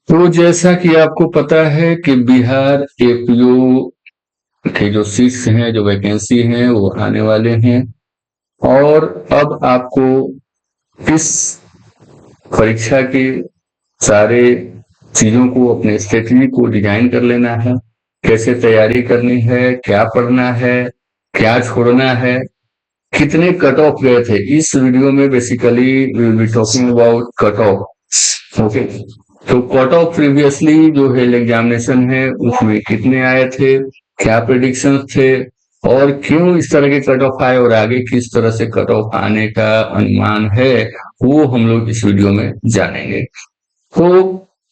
तो जैसा कि आपको पता है कि बिहार एपीओ के जो सीट्स हैं, जो वैकेंसी हैं, वो आने वाले हैं। और अब आपको इस परीक्षा के सारे चीजों को, अपने स्ट्रेटजी को डिजाइन कर लेना है। कैसे तैयारी करनी है, क्या पढ़ना है, क्या छोड़ना है, कितने कट ऑफ गए थे। इस वीडियो में basically we will be talking about cut off. Okay, तो कट ऑफ प्रीवियसली जो है एग्जामिनेशन है उसमें कितने आए थे, क्या प्रिडिक्शन थे, और क्यों इस तरह के कट ऑफ आए, और आगे किस तरह से कट ऑफ आने का अनुमान है, वो हम लोग इस वीडियो में जानेंगे। तो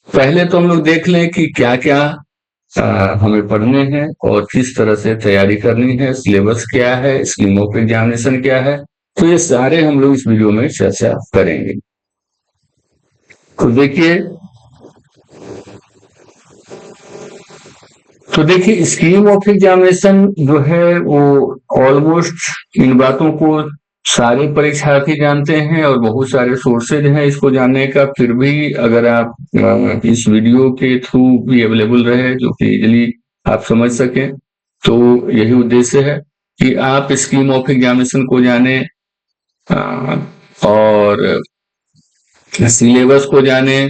पहले तो हम लोग देख लें कि क्या क्या हमें पढ़ने हैं और किस तरह से तैयारी करनी है, सिलेबस क्या है, स्कीम ऑफ एग्जामिनेशन क्या है। तो ये सारे हम लोग इस वीडियो में चर्चा करेंगे। तो देखिए स्कीम ऑफ एग्जामिनेशन जो है वो ऑलमोस्ट इन बातों को सारे परीक्षार्थी जानते हैं और बहुत सारे सोर्सेज हैं इसको जानने का। फिर भी अगर आप इस वीडियो के थ्रू भी अवेलेबल रहे जो कि इजिली आप समझ सकें, तो यही उद्देश्य है कि आप स्कीम ऑफ एग्जामिनेशन को जाने और सिलेबस को जाने,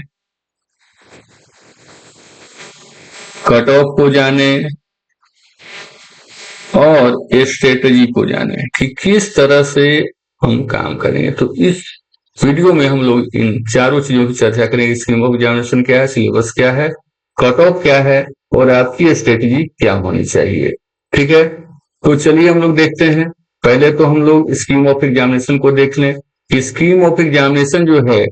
कट ऑफ को जाने और स्ट्रेटजी को जाने कि किस तरह से हम काम करेंगे। तो इस वीडियो में हम लोग इन चारों चीजों की चर्चा करेंगे। स्कीम ऑफ एग्जामिनेशन क्या है, सिलेबस क्या है, कट ऑफ क्या है, और आपकी स्ट्रेटजी क्या होनी चाहिए। ठीक है, तो चलिए हम लोग देखते हैं। पहले तो हम लोग स्कीम ऑफ एग्जामिनेशन को देख लें। स्कीम ऑफ एग्जामिनेशन जो है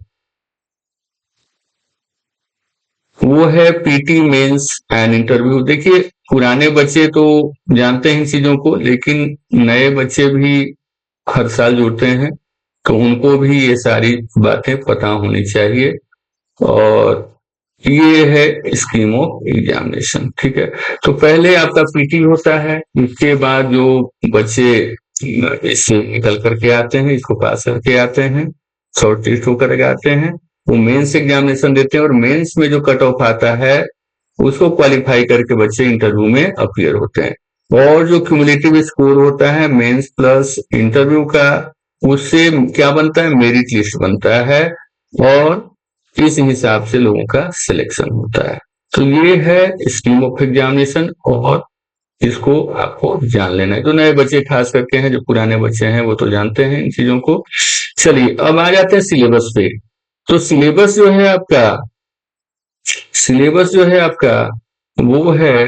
वो है पीटी मेंस एंड इंटरव्यू। देखिए पुराने बच्चे तो जानते हैं इन चीजों को, लेकिन नए बच्चे भी हर साल जुड़ते हैं तो उनको भी ये सारी बातें पता होनी चाहिए। और ये है स्कीम ऑफ एग्जामिनेशन। ठीक है, तो पहले आपका पीटी होता है, इसके बाद जो बच्चे इससे निकल करके आते हैं, इसको पास करके आते हैं, शॉर्ट लिस्ट होकर आते हैं, वो मेंस एग्जामिनेशन देते हैं और मेंस में जो कट ऑफ आता है उसको क्वालिफाई करके बच्चे इंटरव्यू में अपीयर होते हैं। और जो क्यूमुलेटिव स्कोर होता है मेंस प्लस इंटरव्यू का, उससे क्या बनता है, मेरिट लिस्ट बनता है और इस हिसाब से लोगों का सिलेक्शन होता है। तो ये है स्कीम ऑफ एग्जामिनेशन और इसको आपको जान लेना है। जो नए बच्चे खास करके हैं, जो पुराने बच्चे हैं वो तो जानते हैं इन चीजों को। चलिए अब आ जाते हैं सिलेबस पे। तो सिलेबस जो है आपका वो है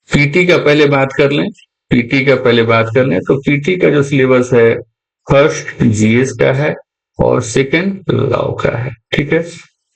पीटी का। पहले बात कर लें, पीटी का पहले बात कर लें तो पीटी का जो सिलेबस है फर्स्ट जीएस का है और सेकंड लॉ का है। ठीक है,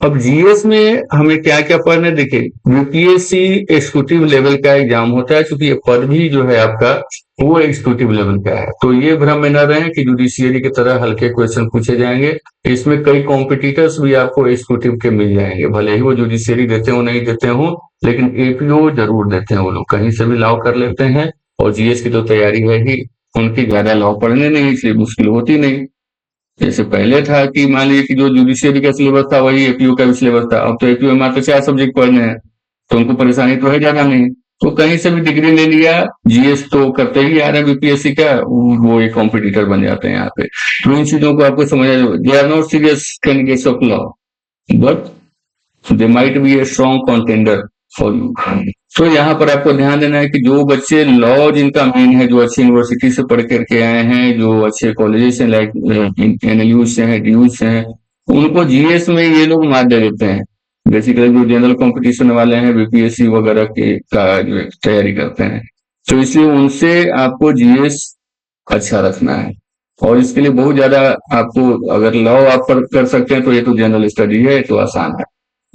अब जीएस में हमें क्या क्या पढ़ना है। देखिए यूपीएससी एग्जीक्यूटिव लेवल का एग्जाम होता है, क्योंकि ये पद भी जो है आपका वो एग्जीक्यूटिव लेवल का है। तो ये भ्रम में न रहे कि जुडिशियरी की तरह हल्के क्वेश्चन पूछे जाएंगे। इसमें कई कॉम्पिटिटर्स भी आपको एग्जीक्यूटिव के मिल जाएंगे, भले ही वो जुडिशियरी देते हो नहीं देते हो, लेकिन एपीओ जरूर देते हैं। वो लोग कहीं से भी लॉ कर लेते हैं और जीएस की तो तैयारी है ही, उनकी ज्यादा लॉ पढ़ने नहीं, इसलिए मुश्किल होती नहीं। जैसे पहले था कि मान लीजिए कि जो जुडिशियरी का सिलेबस था वही एपीओ का भी सिलेबस था। अब तो एपीओ में मात्र 4 सब्जेक्ट पढ़ने हैं तो उनको परेशानी तो है ज्यादा नहीं। तो कहीं से भी डिग्री ले लिया, जीएस तो करते ही आ रहे हैं बीपीएससी का, वो एक कॉम्पिटिटर बन जाते हैं यहाँ पे। तो इन चीजों को आपको समझना चाहिए। They are not serious candidates of law but they might be a strong contender for you. तो यहाँ पर आपको ध्यान देना है कि जो बच्चे लॉ जिनका मेन है, जो अच्छी यूनिवर्सिटी से पढ़ करके आए हैं, जो अच्छे कॉलेजेस से लाइक एनएलयू से हैं, डीयू से हैं, उनको जीएस में ये लोग मार दे देते हैं। बेसिकली जो जनरल कंपटीशन वाले हैं, बीपीएससी वगैरह के का जो तैयारी करते हैं, तो इसलिए उनसे आपको जीएस अच्छा रखना है। और इसके लिए बहुत ज्यादा आपको, अगर लॉ आप कर सकते हैं तो ये तो जनरल स्टडी है, तो आसान है,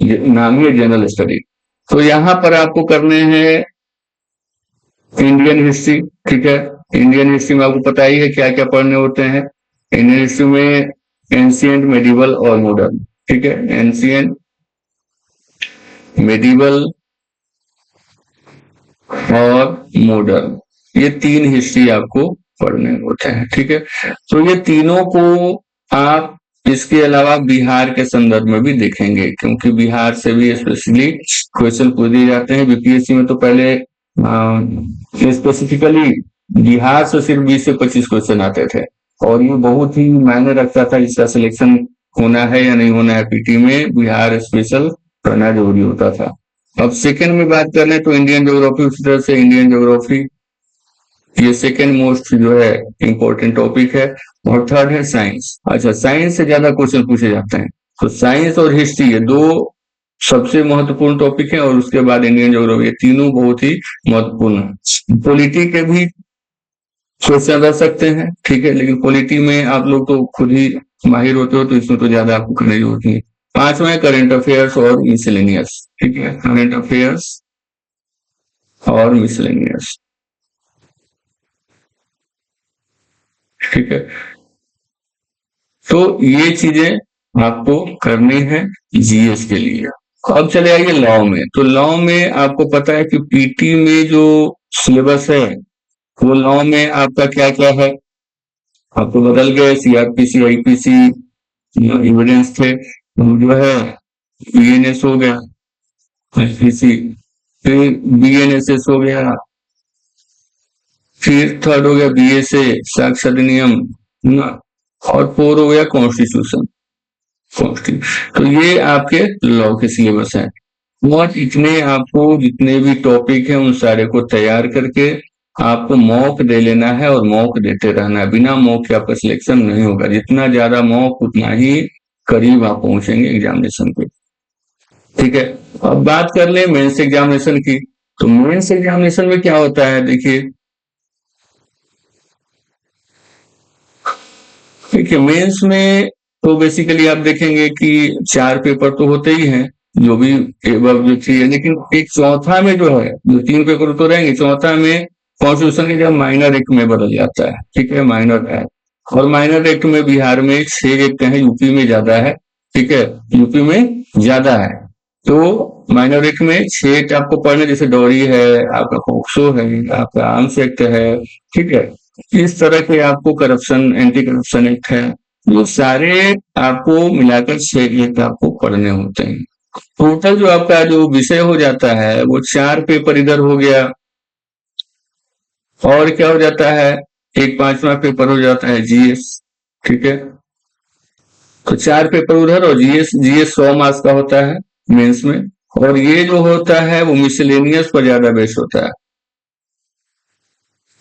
ये नाम ही है जनरल स्टडी। तो यहाँ पर आपको करने हैं इंडियन हिस्ट्री। ठीक है, इंडियन हिस्ट्री में आपको पता ही है क्या क्या पढ़ने होते हैं। इंडियन हिस्ट्री में एंशिएंट, मेडिवल और मॉडर्न। ठीक है, एंशिएंट, मेडिवल और मॉडर्न, ये 3 हिस्ट्री आपको पढ़ने होते हैं। ठीक है, तो ये तीनों को आप इसके अलावा बिहार के संदर्भ में भी देखेंगे, क्योंकि बिहार से भी स्पेशली क्वेश्चन पूछ दिए जाते हैं। बीपीएससी में तो पहले स्पेसिफिकली बिहार से सिर्फ 20 से 25 क्वेश्चन आते थे, और ये बहुत ही मायने रखता था इसका सिलेक्शन होना है या नहीं होना है। पीटी में बिहार स्पेशल पढ़ना जरूरी होता था। अब सेकंड में बात कर लें तो इंडियन ज्योग्राफी, उसी तरह से इंडियन ज्योग्राफी ये सेकेंड मोस्ट जो है इम्पोर्टेंट टॉपिक है। और थर्ड है साइंस। अच्छा, साइंस से ज्यादा क्वेश्चन पूछे जाते हैं, तो साइंस और हिस्ट्री ये दो सबसे महत्वपूर्ण टॉपिक है, और उसके बाद इंडियन ज्योग्राफी, ये तीनों बहुत ही महत्वपूर्ण है। पॉलिटी के भी क्वेश्चन रह सकते हैं, ठीक है, लेकिन पॉलिटी में आप लोग तो खुद ही माहिर होते हो, तो इसमें तो ज्यादा आपको करने की जरूरत नहीं। पांचवा है करंट अफेयर्स और मिसलेनियस, ठीक है, करंट अफेयर्स और मिसलेनियस, ठीक है। तो ये चीजें आपको करनी है जीएस के लिए। अब चले आइए लॉ में। तो लॉ में आपको पता है कि पीटी में जो सिलेबस है वो लॉ में आपका क्या क्या है, आपको बदल गए। सीआरपीसी, आईपीसी एविडेंस थे, जो है बीएनएस हो गया, आईपीसी, फिर बीएनएसएस हो गया, फिर थर्ड हो गया बीएसए साक्ष्य अधिनियम, और फोर हो गया कॉन्स्टिट्यूशन। तो ये आपके लॉ के सिलेबस हैं। और इतने आपको जितने भी टॉपिक हैं उन सारे को तैयार करके आपको मॉक दे लेना है, और मॉक देते रहना है। बिना मॉक के आपका सिलेक्शन नहीं होगा। जितना ज्यादा मॉक उतना ही करीब आप पहुंचेंगे एग्जामिनेशन पे, ठीक है। अब बात कर ले मेंस एग्जामिनेशन की। तो मेंस एग्जामिनेशन में क्या होता है, देखिए, देखिए मेंस में तो बेसिकली आप देखेंगे कि 4 पेपर तो होते ही हैं, जो भी जो थी है, लेकिन एक चौथा में जो है, जो 3 पेपर तो रहेंगे, चौथा में कॉन्स्टिट्यूशन के जब माइनर एक्ट में बदल जाता है, ठीक है, माइनर एक्ट। और माइनर एक्ट में बिहार में 6 एक्ट है, यूपी में ज्यादा है, ठीक है, यूपी में ज्यादा है। तो माइनर एक्ट में 6 एक्ट आपको पढ़ने, जैसे डॉरी है, आपका पोक्सो है, आपका आर्म्स एक्ट है, ठीक है, इस तरह के आपको करप्शन, एंटी करप्शन एक्ट है, वो सारे आपको मिलाकर 6 एक्ट आपको पढ़ने होते हैं। टोटल जो आपका जो विषय हो जाता है वो 4 पेपर इधर हो गया, और क्या हो जाता है, एक 5वां पेपर हो जाता है जीएस, ठीक है। तो 4 पेपर उधर, और जीएस, जीएस 100 मार्क्स का होता है मेंस में। और ये जो होता है वो मिसलेनियस पर ज्यादा बेस्ड होता है,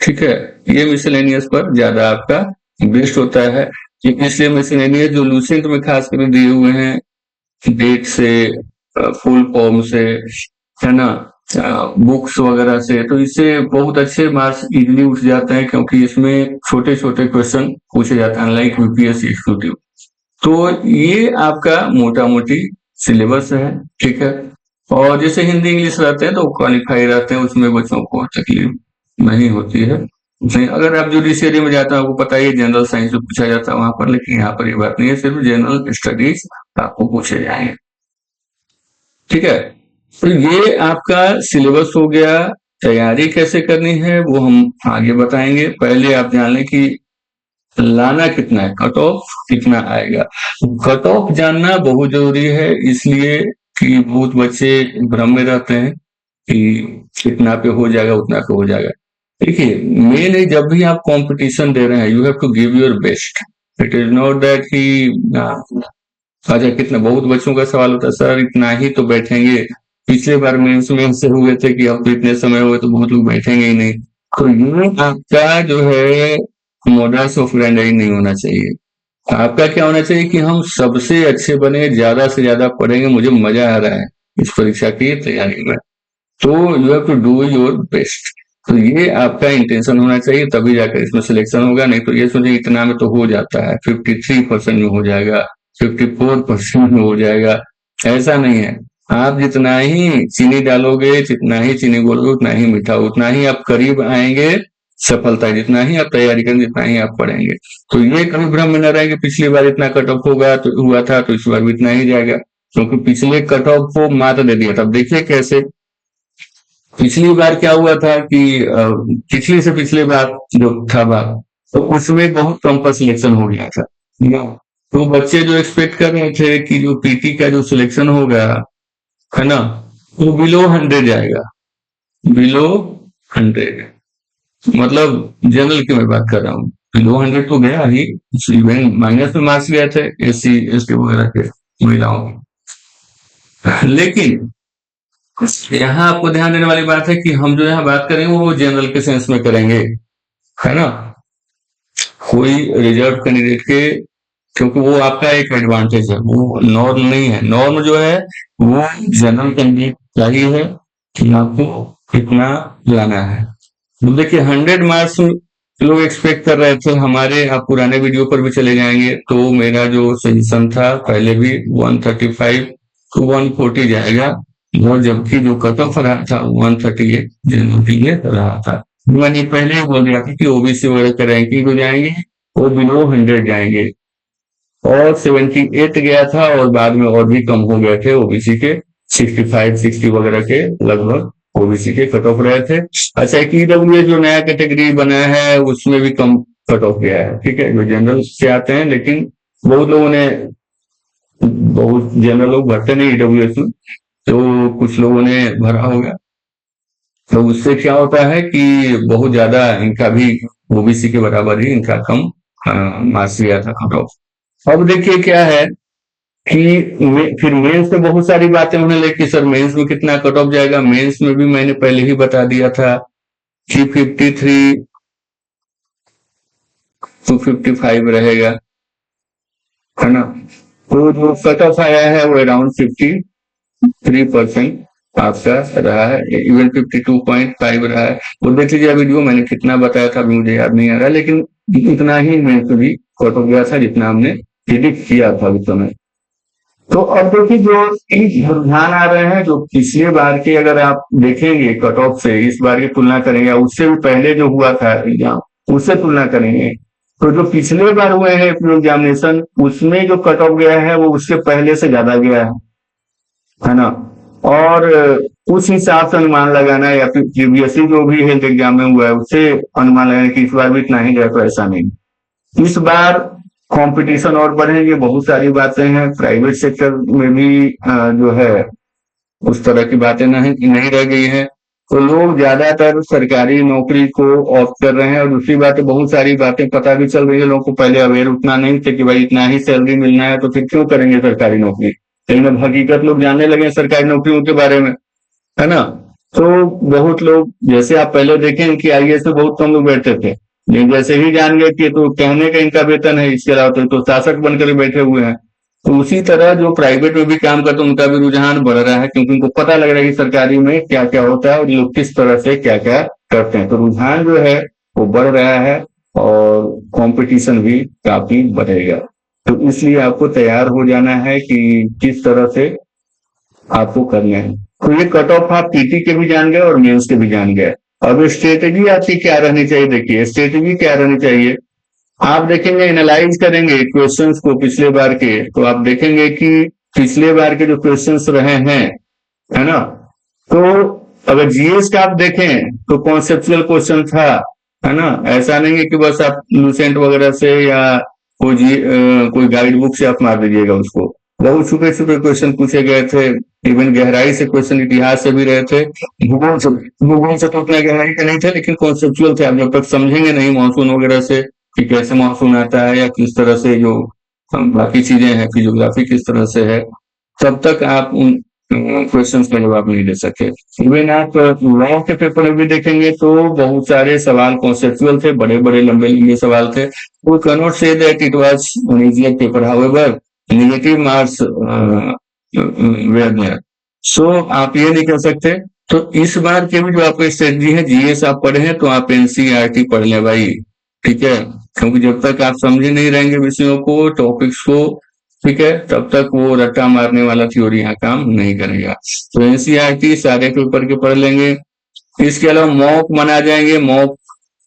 ठीक है, ये मिसलेनियस पर ज्यादा आपका बेस्ड होता है। इसलिए मिसलेनियस जो लूसेंट में खास कर दिए हुए हैं, डेट से, फुल फॉर्म से, है ना, बुक्स वगैरह से, तो इससे बहुत अच्छे मार्क्स इजीली उठ जाते हैं, क्योंकि इसमें छोटे छोटे क्वेश्चन पूछे जाते हैं, लाइक यूपीएससी एग्जीक्यूटिव। तो ये आपका मोटा मोटी सिलेबस है, ठीक है। और जैसे हिंदी इंग्लिश रहते हैं तो क्वालिफाई रहते हैं, उसमें बच्चों को तकलीफ नहीं होती है। नहीं, अगर आप जुडिशियरी में जाते हैं, आपको पता है जनरल साइंस में पूछा जाता है वहां पर, लेकिन यहाँ पर ये बात नहीं है, सिर्फ जनरल स्टडीज आपको पूछे जाएंगे, ठीक है। तो ये आपका सिलेबस हो गया। तैयारी कैसे करनी है वो हम आगे बताएंगे। पहले आप जान लें कि लाना कितना है, कट ऑफ कितना आएगा। कट ऑफ जानना बहुत जरूरी है, इसलिए कि बहुत बच्चे भ्रम में रहते हैं कि कितना पे हो जाएगा, उतना पे हो जाएगा। देखिए, मेन है जब भी आप कंपटीशन दे रहे हैं, you have to give your best. It is not that कि अच्छा, कितना, बहुत बच्चों का सवाल होता है, सर इतना ही तो बैठेंगे, पिछले बार मेंस में से हुए थे कि अब तो इतने समय हुए तो बहुत लोग बैठेंगे ही नहीं। तो ये आपका जो है मोडस ऑफ ऑपरेंडी नहीं होना चाहिए। आपका क्या होना चाहिए कि हम सबसे अच्छे बने, ज्यादा से ज्यादा पढ़ेंगे, मुझे मजा आ रहा है इस परीक्षा की तैयारी में, तो you have to do your best. तो ये आपका इंटेंशन होना चाहिए, तभी जाकर इसमें सिलेक्शन होगा। नहीं तो ये सोचिए इतना में तो हो जाता है, 53% में हो जाएगा, 54% में हो जाएगा, ऐसा नहीं है। आप जितना ही चीनी डालोगे, जितना ही चीनी घोलोगे, उतना ही मीठा, उतना ही आप करीब आएंगे सफलता, जितना ही आप तैयारी करेंगे, जितना ही आप पढ़ेंगे। तो ये कभी भ्रम में न रहेंगे पिछली बार इतना कट ऑफ होगा तो हुआ था, तो इस बार भी इतना ही जाएगा, क्योंकि पिछले कट ऑफ को मात दे दिया था। अब देखिए कैसे, पिछली बार क्या हुआ था कि पिछली से पिछले बार जो था बार, तो उसमें बहुत कम पर सिलेक्शन हो गया था, तो बच्चे जो एक्सपेक्ट कर रहे थे कि जो पीटी का जो सिलेक्शन होगा, है ना, वो बिलो 100 जाएगा, बिलो 100, मतलब जनरल की मैं बात कर रहा हूँ। बिलो 100 तो गया ही, इवन माइनस में मार्क्स गए थे एससी एसटी वगैरह के महिलाओं के। लेकिन यहाँ आपको ध्यान देने वाली बात है कि हम जो यहाँ बात करेंगे वो जनरल के सेंस में करेंगे, है ना, कोई रिजर्व कैंडिडेट के, क्योंकि वो आपका एक एडवांटेज है, वो नॉर्म नहीं है। नॉर्म जो है वो जनरल कैंडिडेट का ही है कि आपको कितना लाना है। तो देखिए 100 मार्क्स लोग एक्सपेक्ट कर रहे थे हमारे, आप पुराने वीडियो पर भी चले जाएंगे तो मेरा जो सजेशन था पहले भी 135 टू 140 जाएगा, और जबकि जो कट ऑफ रहा था 138 जनरल के लिए रहा था। मैंने पहले ही बोल दिया था कि ओबीसी वगैरह का रैंकिंग हो जाएंगे वो बिलो 100 जाएंगे, और 78 गया था, और बाद में और भी कम हो गए थे ओबीसी के, 65 60 वगैरह के लगभग ओबीसी के कट ऑफ रहे थे। अच्छा, एक ईडब्ल्यू जो नया कैटेगरी बना है उसमें भी कम कट ऑफ गया है, ठीक है, जो जनरल से आते हैं, लेकिन बहुत लोगों ने, बहुत जनरल लोग भरते नहीं ईडब्ल्यू में, तो कुछ लोगों ने भरा होगा, तो उससे क्या होता है कि बहुत ज्यादा इनका भी ओबीसी के बराबर ही इनका कम मार्क्स गया था कट ऑफ। अब देखिए क्या है कि फिर मेंस में बहुत सारी बातें होने लगी कि सर मेंस में कितना कट ऑफ जाएगा। मेंस में भी मैंने पहले ही बता दिया था कि 53 टू 55 रहेगा, है ना। तो जो कट ऑफ आया है वो अराउंड 53% आपका रहा है, इवन 52.5 रहा है। वो देख लीजिए वीडियो मैंने कितना बताया था, अभी मुझे याद नहीं आ रहा, लेकिन इतना ही मेंस में भी कट ऑफ गया था जितना हमने प्रिडिक्ट किया था उस समय। तो अब देखिए जो रुझान आ रहे हैं, जो पिछले बार के अगर आप देखेंगे कट ऑफ से इस बार की तुलना करेंगे, उससे भी पहले जो हुआ था एग्जाम उससे तुलना करेंगे, तो जो पिछले बार हुए हैं एग्जामिनेशन उसमें जो कट ऑफ गया है वो उससे पहले से ज्यादा गया है ना। और उस हिसाब से अनुमान लगाना, या फिर प्रीवियसली जो भी हेल्थ एग्जाम में हुआ है उससे अनुमान लगाना कि इस बार भी इतना ही गया, तो ऐसा नहीं। इस बार कंपटीशन और बढ़ेंगे, बहुत सारी बातें हैं, प्राइवेट सेक्टर में भी जो है उस तरह की बातें नहीं रह गई हैं, तो लोग ज्यादातर सरकारी नौकरी को ऑप्ट कर रहे हैं। और दूसरी बात है, बहुत सारी बातें पता भी चल रही है, लोगों को पहले अवेयर उतना नहीं थे कि भाई इतना ही सैलरी मिलना है तो फिर क्यों करेंगे सरकारी नौकरी, लेकिन अब हकीकत लोग जानने लगे सरकारी नौकरियों के बारे में, है ना। तो बहुत लोग, जैसे आप पहले देखें कि आईएएस में बहुत कम लोग बैठते थे, लेकिन जैसे ही जान गए कि तो कहने का इनका वेतन है, इसके अलावा तो शासक बनकर बैठे हुए हैं। तो उसी तरह जो प्राइवेट में भी काम करते हैं उनका भी रुझान बढ़ रहा है, क्योंकि उनको पता लग रहा है कि सरकारी में क्या क्या होता है और लोग किस तरह से क्या क्या करते हैं। तो रुझान जो है वो बढ़ रहा है और कंपटीशन भी काफी बढ़ेगा। तो इसलिए आपको तैयार हो जाना है कि किस तरह से आपको करना है। तो ये कट ऑफ आप पीटी के भी जान गए और मेंस के भी जान गए। अब स्ट्रेटेजी आपकी क्या रहनी चाहिए, देखिए स्ट्रेटेजी क्या रहनी चाहिए। आप देखेंगे, एनालाइज करेंगे क्वेश्चंस को पिछले बार के, तो आप देखेंगे कि पिछले बार के जो क्वेश्चंस रहे हैं, है ना, तो अगर जीएस का आप देखें तो कॉन्सेप्चुअल क्वेश्चन था, है ना। ऐसा नहीं है कि बस आप लूसेंट वगैरह से या कोई गाइड बुक से आप मार दीजिएगा उसको। बहुत छोटे छोटे क्वेश्चन पूछे गए थे, इवन गहराई से क्वेश्चन इतिहास से भी रहे थे, भूगोल से तो उतना गहराई के नहीं थे, लेकिन कॉन्सेप्चुअल थे। आप जब तक समझेंगे नहीं मानसून वगैरह से कि कैसे मानसून आता है या किस तरह से जो बाकी चीजें हैं, फिजियोग्राफी किस तरह से है, तब तक आप उन क्वेश्चंस का जवाब नहीं दे सके। इवन आप लॉ के पेपर में भी देखेंगे तो बहुत सारे सवाल कॉन्सेप्चुअल थे, बड़े बड़े लंबे लंबे सवाल थे। वो can not say that it was an easy paper, however negative marks were there. So आप ये नहीं कर सकते। तो इस बार की भी जो आपकी स्ट्रेटजी है, जीएस आप पढ़े हैं तो आप एनसीईआरटी पढ़ लें भाई, ठीक है, क्योंकि जब तक आप समझे नहीं रहेंगे विषयों को, टॉपिक्स को, ठीक है, तब तक वो रट्टा मारने वाला थ्योरी यहाँ काम नहीं करेगा। तो एनसीईआरटी सारे पेपर के पढ़ लेंगे। इसके अलावा मॉक बना जाएंगे, मॉक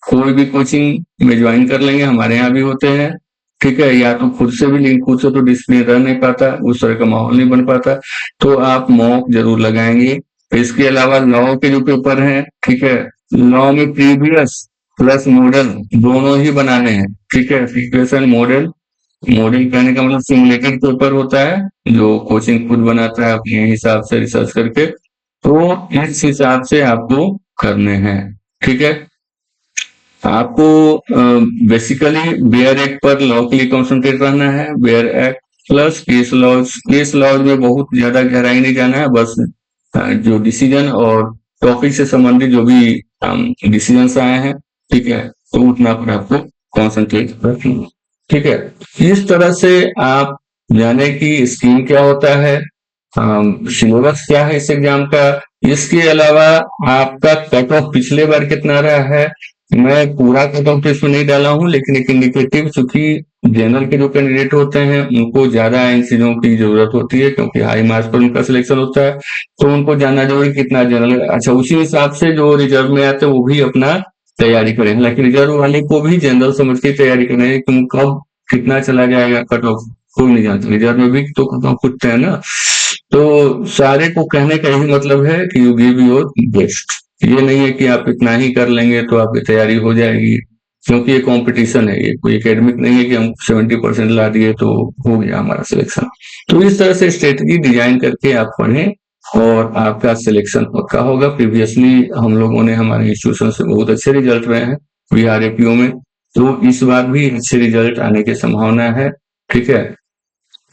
कोई भी कोचिंग में ज्वाइन कर लेंगे, हमारे यहाँ भी होते हैं, ठीक है, या तो खुद से भी, लेकिन खुद से तो डिसिप्लिन रह नहीं पाता, उस तरह का माहौल नहीं बन पाता, तो आप मॉक जरूर लगाएंगे। इसके अलावा लॉ के जो पेपर हैं, ठीक है, लॉ में प्रीवियस प्लस मॉडल दोनों ही बनाने हैं, ठीक है, प्रीवियस एंड मॉडल मॉडल कहने का मतलब सिमुलेटेड पेपर होता है जो कोचिंग खुद बनाता है अपने हिसाब से रिसर्च करके, तो इस हिसाब से आपको करने हैं। ठीक है, आपको बेसिकली बेयर एक्ट पर लॉ के लिए कॉन्सेंट्रेट करना है, bare act plus case laws में बहुत ज्यादा गहराई नहीं जाना है, बस जो डिसीजन और टॉपिक से संबंधित जो भी डिसीजन आए हैं, ठीक है, तो उतना पर आपको कॉन्सेंट्रेट करना है। ठीक है, इस तरह से आप जाने की स्कीम क्या होता है, सिलेबस क्या है इस एग्जाम का, इसके अलावा आपका कट ऑफ पिछले बार कितना रहा है। मैं पूरा कट ऑफ तो इसमें नहीं डाला हूं, लेकिन एक इंडिकेटिव, चूंकि जनरल के जो कैंडिडेट होते हैं उनको ज्यादा इन चीजों की जरूरत होती है क्योंकि हाई मार्क्स पर उनका सिलेक्शन होता है, तो उनको जानना जरूरी कितना जनरल। अच्छा, उसी हिसाब से जो रिजर्व में आते हैं वो भी अपना तैयारी करें, हालांकि रिजर्व वाले को भी जनरल समझ के तैयारी करनी है, क्योंकि कब कितना चला जाएगा कट ऑफ कोई नहीं जानता, रिजर्व में भी तो कट ऑफ खुदते हैं ना। तो सारे को कहने का यही मतलब है कि यू गिव योर बेस्ट, ये नहीं है कि आप इतना ही कर लेंगे तो आपकी तैयारी हो जाएगी, क्योंकि ये कंपटीशन है, ये कोई एकेडमिक नहीं है कि हम 70% ला दिए तो हो गया हमारा सिलेक्शन। तो इस तरह से स्ट्रेटजी डिजाइन करके आप पढ़ें और आपका सिलेक्शन पक्का होगा। प्रीवियसली हम लोगों ने हमारे इंस्टीट्यूशन से बहुत अच्छे रिजल्ट रहे हैं बिहार एपीओ में, तो इस बार भी अच्छे रिजल्ट आने की संभावना है। ठीक है,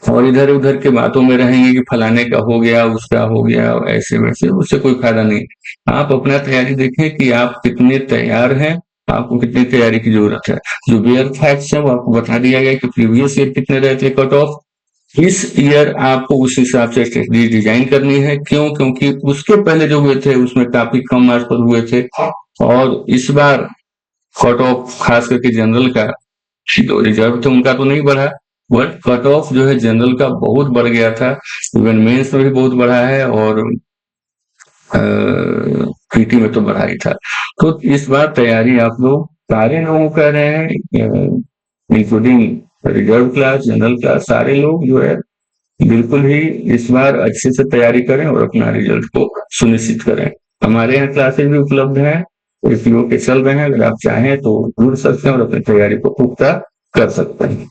और इधर उधर के बातों में रहेंगे कि फलाने का हो गया, उसका हो गया, ऐसे वैसे, उससे कोई फायदा नहीं। आप अपना तैयारी देखें कि आप कितने तैयार हैं, आपको कितनी तैयारी की जरूरत है। जो बेयर फैक्ट्स है वो आपको बता दिया गया कि प्रीवियस ईयर कितने रहे थे कट ऑफ, इस ईयर आपको उस हिसाब से स्ट्रेटजी डिजाइन करनी है। क्यों? क्योंकि उसके पहले जो हुए थे उसमें काफी कम मार्क्स पर हुए थे, और इस बार कट ऑफ खास करके जनरल का, जो रिजर्व थे उनका तो नहीं बढ़ा, बट कट ऑफ जो है जनरल का बहुत बढ़ गया था, इवन मेंस में भी बहुत बढ़ा है, और पीटी में तो बढ़ा ही था। तो इस बार तैयारी आप लोग सारे लोग कर रहे हैं, including reserve class, general class, सारे लोग जो है बिल्कुल ही इस बार अच्छे से तैयारी करें और अपना रिजल्ट को सुनिश्चित करें। हमारे यहाँ क्लासेज भी उपलब्ध हैं, एपीओ के चल रहे हैं, अगर आप चाहें तो जुड़ सकते हैं और अपनी तैयारी को पुख्ता कर सकते हैं।